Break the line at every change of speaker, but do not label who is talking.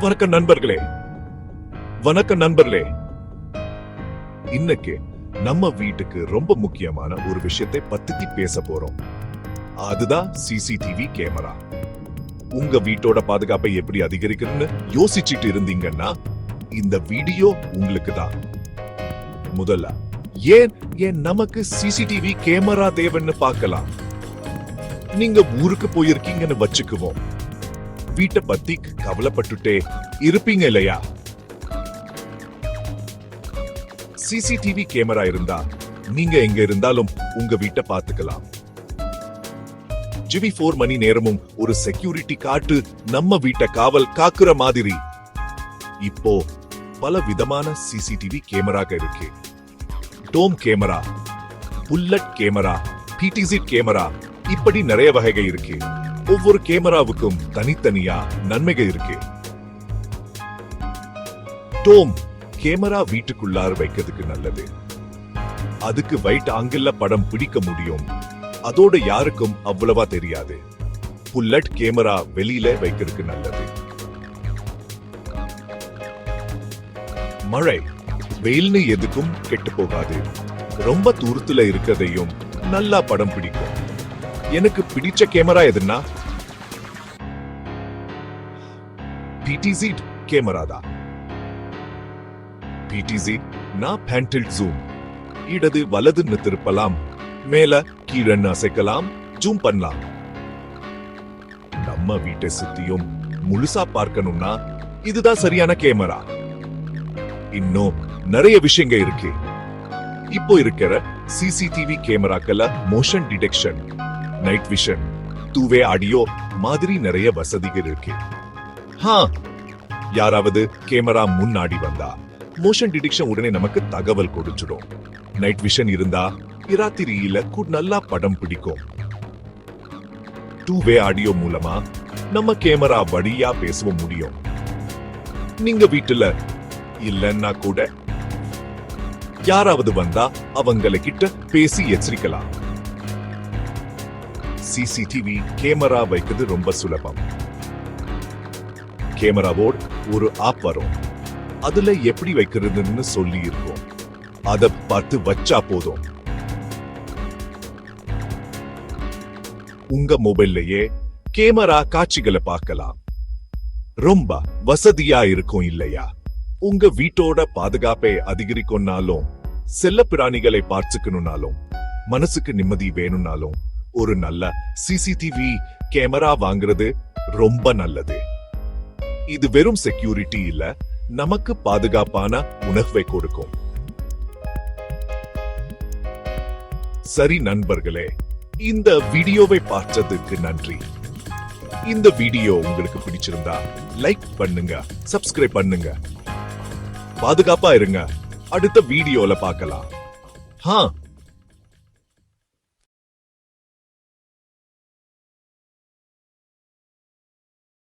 வணக்கம் நண்பர்களே. வணக்கம் நண்பர்களே. இன்னைக்கு நம்ம வீட்டுக்கு ரொம்ப முக்கியமான ஒரு விஷயத்தை பத்தி பேச போறோம். அதுதான் சிசிடிவி கேமரா. உங்க வீட்டோட பாதுகாப்பை எப்படி அதிகரிக்கணும்னு யோசிச்சுட்டு இருந்தீங்கன்னா இந்த வீடியோ உங்களுக்கு தான். முதல்ல ஏன் நமக்கு சிசிடிவி கேமரா தேவைன்னு பார்க்கலாம். நீங்க ஊருக்கு போயிருக்கீங்கன்னு வச்சுக்குவோம். வீட்டை பத்தி கவலைப்பட்டுட்டே இருப்பீங்க இல்லையா? சிசிடிவி கேமரா இருந்தா நீங்க எங்க இருந்தாலும் உங்க வீட்டை பார்த்துக்கலாம். 24 மணி நேரமும் ஒரு செக்யூரிட்டி காட்டு நம்ம வீட்டை காவல் காக்குற மாதிரி. இப்போ பல விதமான சிசிடிவி கேமராக இருக்கு. Dome camera, bullet camera, PTC camera, இப்படி நிறைய வகைகள் இருக்கு. ஒவ்வொரு கேமராவுக்கும் தனித்தனியா நன்மைகள் இருக்கு. டோம் கேமரா வீட்டுக்குள்ளார வைக்கிறதுக்கு நல்லது. அதுக்கு வைட் ஆங்கிள் படம் பிடிக்க முடியும். அதோட யாருக்கும் அவ்வளவா தெரியாது. புல்லட் கேமரா வெளியில வைக்கிறதுக்கு நல்லது. மழை வெயில்னு எதுக்கும் கெட்டு போகாது. ரொம்ப தூரத்துல இருக்கிறதையும் நல்லா படம் பிடிக்கும். எனக்கு பிடிச்ச கேமரா எதுன்னா பிடிசி கேமரா தான். பிடிசி நான் பேண்டில் ஜூம், இடது வலதுன்னு திருப்பலாம், மேல கீழன்னு அசைக்கலாம், ஜூம் பண்ணலாம். நம்ம வீட்டை சுத்தியும் முழுசா பார்க்கணும்னா இதுதான் சரியான கேமரா. இன்னும் நிறைய விஷயங்க இருக்கு. இப்போ இருக்கிற சிசிடிவி கேமராக்கள motion detection, night vision, two-way audio மாதிரி நிறைய வசதிகள் இருக்கு. யாராவது கேமரா முன்னாடி வந்தா மோஷன் டிடெக்ஷன் உடனே நமக்கு தகவல் கொடுத்துடும். நைட் விஷன் இருந்தா ராத்திரியில நல்லா படம் பிடிக்கும். டூ-வே ஆடியோ மூலமா நம்ம கேமரா வழியா பேச முடியும். நீங்க வீட்டுல இல்லன்னா கூட யாராவது வந்தா அவங்கள கிட்ட பேசி எச்சரிக்கலாம். சிசிடிவி கேமரா வைக்கிறது ரொம்ப சுலபம். கேமராவோட ஒரு ஆப் வரும். அதுல எப்படி வைக்கிறதுன்னு சொல்லி இருக்கும். அத பார்த்து வச்சா போதும். உங்க மொபைல்லையே கேமரா காட்சிகளை பார்க்கலாம். ரொம்ப வசதியா இருக்கும் இல்லையா? உங்க வீட்டோட பாதுகாப்பை அதிகரிக்கணும்னாலும், செல்ல பிராணிகளை பார்த்துக்கணும்னாலும், மனசுக்கு நிம்மதி வேணும்னாலும் ஒரு நல்ல சிசிடிவி கேமரா வாங்குறது ரொம்ப நல்லது. இது வெறும் செக்யூரிட்டி இல்ல, நமக்கு பாதுகாப்பான உணர்வை கொடுக்கும். சரி நண்பர்களே, இந்த வீடியோவை பார்த்ததுக்கு நன்றி. இந்த வீடியோ உங்களுக்கு பிடிச்சிருந்தா லைக் பண்ணுங்க, சப்ஸ்கிரைப் பண்ணுங்க. பாதுகாப்பா இருங்க. அடுத்த வீடியோல பார்க்கலாம்.